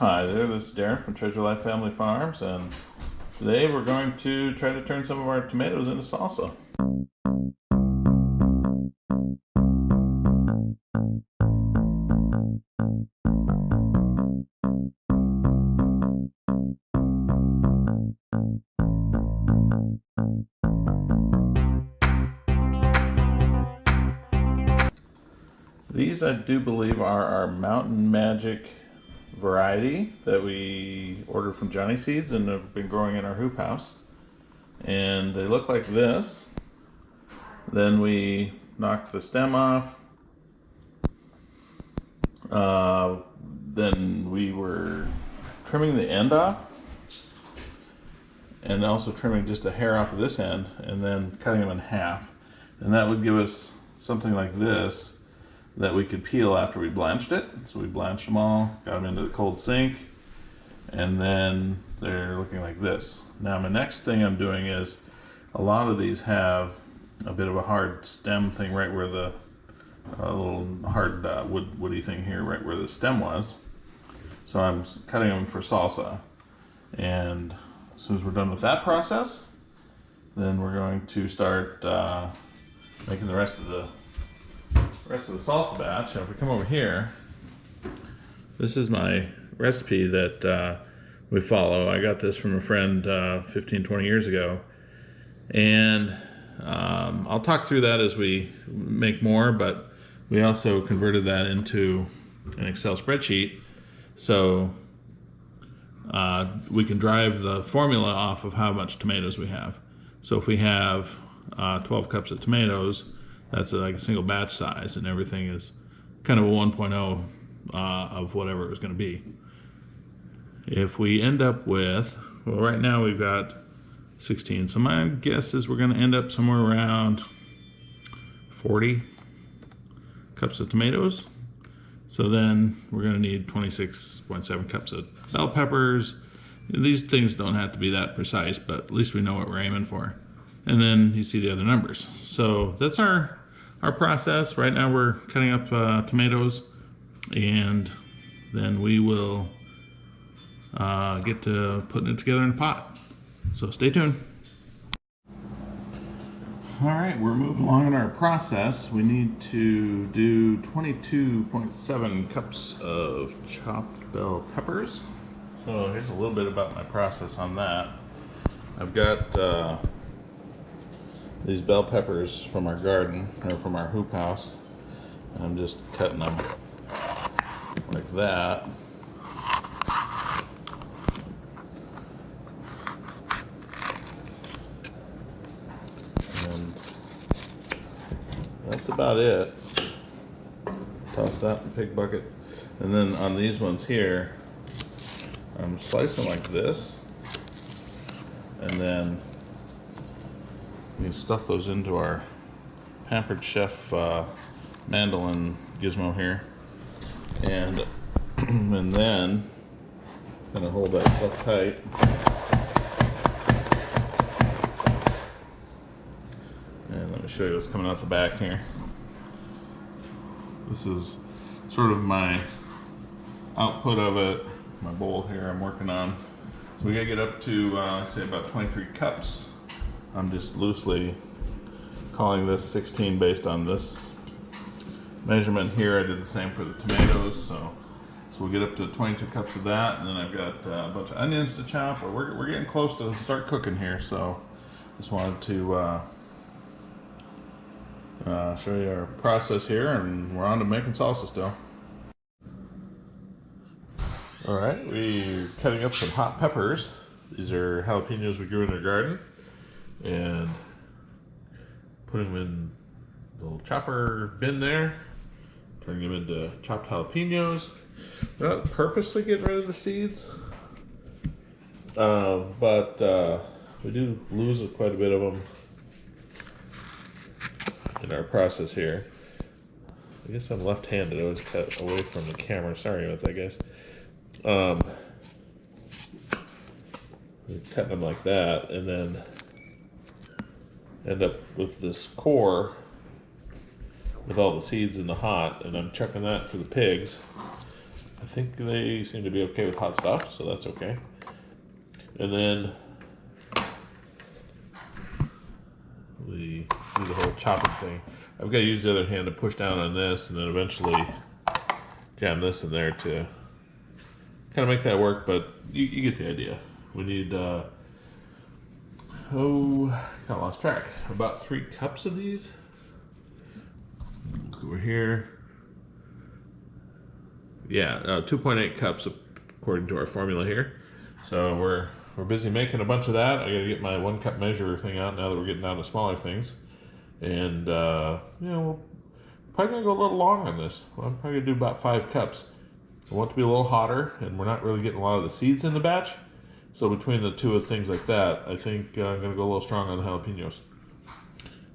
Hi there, this is Darren from Treasure Life Family Farms, and today we're going to try to turn some of our tomatoes into salsa. These I do believe are our Mountain Magic variety that we ordered from Johnny Seeds and have been growing in our hoop house. And they look like this. Then we knocked the stem off. Then we were trimming the end off and also trimming just a hair off of this end and then cutting them in half. And that would give us something like this that we could peel after we blanched it. So we blanched them all, got them into the cold sink, and then they're looking like this. Now my next thing I'm doing is, a lot of these have a bit of a hard stem thing right where the little hard woody thing here, right where the stem was. So I'm cutting them for salsa. And as soon as we're done with that process, then we're going to start making the rest of the salsa batch. And if we come over here, this is my recipe that we follow. I got this from a friend 15-20 years ago, and I'll talk through that as we make more, but we also converted that into an Excel spreadsheet so we can drive the formula off of how much tomatoes we have. So if we have 12 cups of tomatoes, that's like a single batch size, and everything is kind of a 1.0 of whatever it was going to be. If we end up with, well, right now we've got 16, so my guess is we're going to end up somewhere around 40 cups of tomatoes. So then we're going to need 26.7 cups of bell peppers. These things don't have to be that precise, but at least we know what we're aiming for. And then you see the other numbers. So that's our process. Right now we're cutting up tomatoes, and then we will get to putting it together in a pot. So stay tuned. All right, we're moving along in our process. We need to do 22.7 cups of chopped bell peppers. So here's a little bit about my process on that. I've got these bell peppers from our garden, or from our hoop house. I'm just cutting them like that. And that's about it. Toss that in the pig bucket. And then on these ones here, I'm slicing like this. And then we can stuff those into our Pampered Chef mandolin gizmo here, and and then kind of hold that stuff tight. And let me show you what's coming out the back here. This is sort of my output of it, my bowl here I'm working on. So we gotta get up to say about 23 cups. I'm just loosely calling this 16 based on this measurement here. I did the same for the tomatoes, so we'll get up to 22 cups of that, and then I've got a bunch of onions to chop. We're getting close to start cooking here, so just wanted to show you our process here, and we're on to making salsa still. All right, we're cutting up some hot peppers. These are jalapenos we grew in our garden, and putting them in the little chopper bin there, turning them into chopped jalapenos. We're not purposely getting rid of the seeds, but we do lose quite a bit of them in our process here. I guess I'm left-handed. I always cut away from the camera. Sorry about that, guys. We're cutting them like that, and then end up with this core with all the seeds in the hot, and I'm chucking that for the pigs. I think they seem to be okay with hot stuff, so that's okay. And then we do the whole chopping thing. I've got to use the other hand to push down on this and then eventually jam this in there to kind of make that work, but you get the idea. We need, kind of lost track, about 3 cups of these. Look over here. Yeah, 2.8 cups according to our formula here. So we're busy making a bunch of that. I gotta get my 1 cup measure thing out now that we're getting down to smaller things. And, we're probably gonna go a little long on this. Well, I'm probably gonna do about 5 cups. I want it to be a little hotter, and we're not really getting a lot of the seeds in the batch. So between the two of things like that, I think I'm gonna go a little strong on the jalapenos.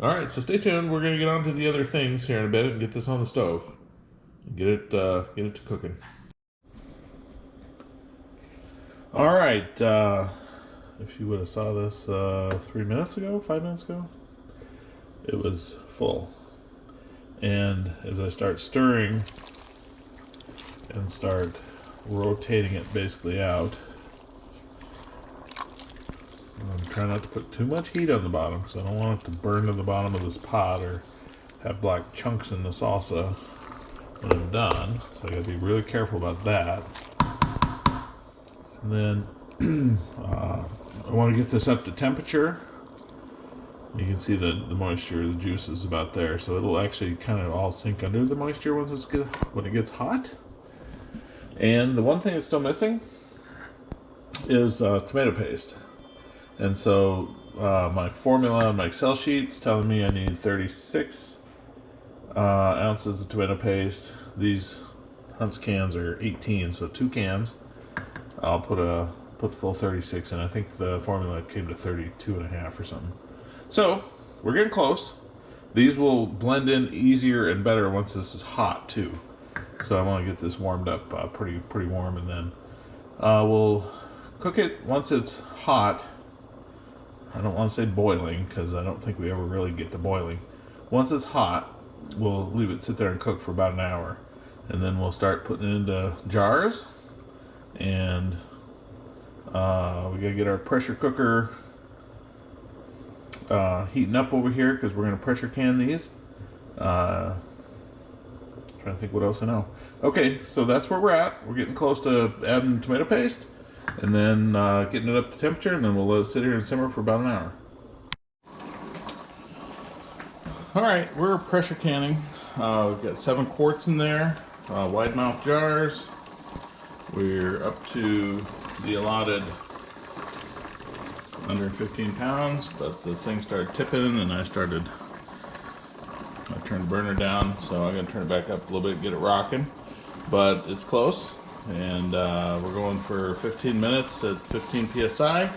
All right, so stay tuned. We're gonna get on to the other things here in a bit and get this on the stove. Get it to cooking. All right, if you would have saw this 3 minutes ago, 5 minutes ago, it was full. And as I start stirring and start rotating it basically out, I'm trying not to put too much heat on the bottom because I don't want it to burn to the bottom of this pot or have black chunks in the salsa when I'm done. So I gotta be really careful about that. And then I want to get this up to temperature. You can see the moisture, the juice is about there, so it'll actually kind of all sink under the moisture when it gets hot. And the one thing that's still missing is tomato paste. And so my formula on my Excel sheet's telling me I need 36 ounces of tomato paste. These Hunt's cans are 18, so 2 cans. I'll put the full 36 in. I think the formula came to 32 and a half or something. So we're getting close. These will blend in easier and better once this is hot too. So I want to get this warmed up pretty warm, and then we'll cook it once it's hot. I don't want to say boiling because I don't think we ever really get to boiling. Once it's hot, we'll leave it sit there and cook for about an hour, and then we'll start putting it into jars. And we gotta get our pressure cooker heating up over here because we're gonna pressure can these. Trying to think what else I know. Okay, so that's where we're at. We're getting close to adding tomato paste and then getting it up to temperature, and then we'll let it sit here and simmer for about an hour. All right, we're pressure canning. We've got 7 quarts in there, wide mouth jars. We're up to the allotted under 15 pounds, but the thing started tipping and I turned the burner down, so I'm gonna turn it back up a little bit, get it rocking. But it's close, and we're going for 15 minutes at 15 psi,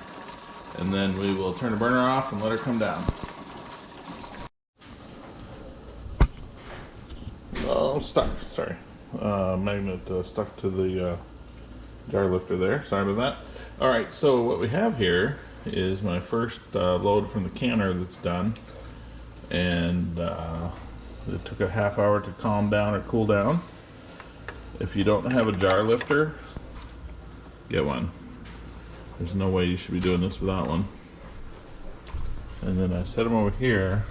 and then we will turn the burner off and let her come down. Oh, stuck, sorry. Magnet stuck to the jar lifter there, sorry about that. All right, so what we have here is my first load from the canner that's done, and it took a half hour to calm down or cool down. If you don't have a jar lifter, get one. There's no way you should be doing this without one. And then I set them over here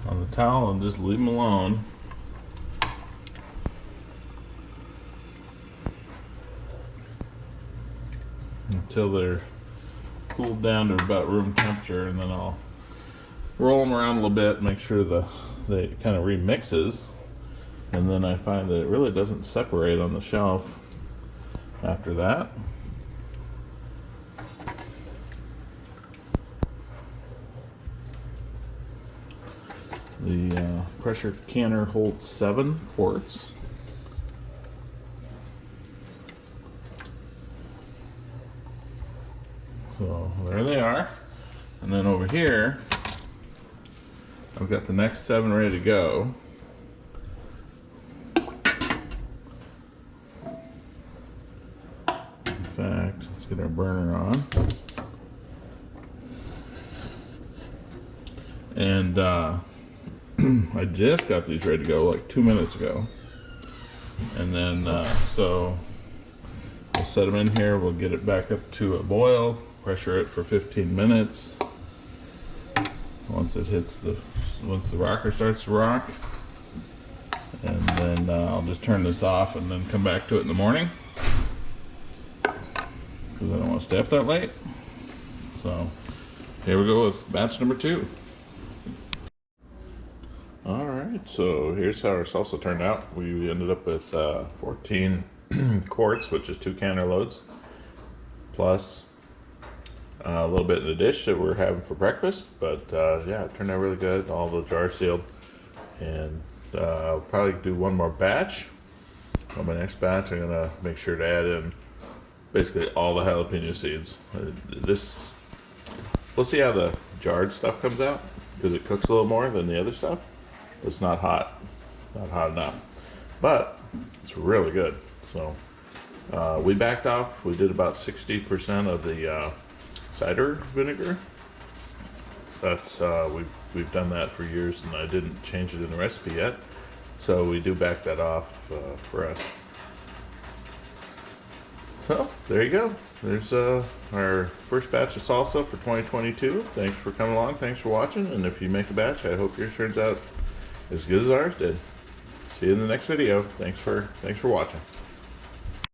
on the towel and just leave them alone. Until they're cooled down to about room temperature, and then I'll roll them around a little bit, make sure they kind of remixes, and then I find that it really doesn't separate on the shelf after that. The pressure canner holds 7 quarts. So there they are. And then over here, I've got the next 7 ready to go. In fact, let's get our burner on. And I just got these ready to go like 2 minutes ago. And then, so we'll set them in here. We'll get it back up to a boil, pressure it for 15 minutes. Once the rocker starts to rock. And then I'll just turn this off and then come back to it in the morning, because I don't want to stay up that late. So here we go with batch number 2. Alright, so here's how our salsa turned out. We ended up with 14 quarts, which is 2 canner loads, plus a little bit in the dish that we're having for breakfast. But yeah, it turned out really good. All the jars sealed. And I'll probably do one more batch. On my next batch, I'm gonna make sure to add in basically all the jalapeno seeds. We'll see how the jarred stuff comes out, because it cooks a little more than the other stuff. It's not hot enough, but it's really good. So we backed off. We did about 60% of the cider vinegar. That's we've done that for years, and I didn't change it in the recipe yet. So we do back that off for us. So there you go. There's our first batch of salsa for 2022. Thanks for coming along. Thanks for watching. And if you make a batch, I hope yours turns out as good as ours did. See you in the next video. Thanks for watching.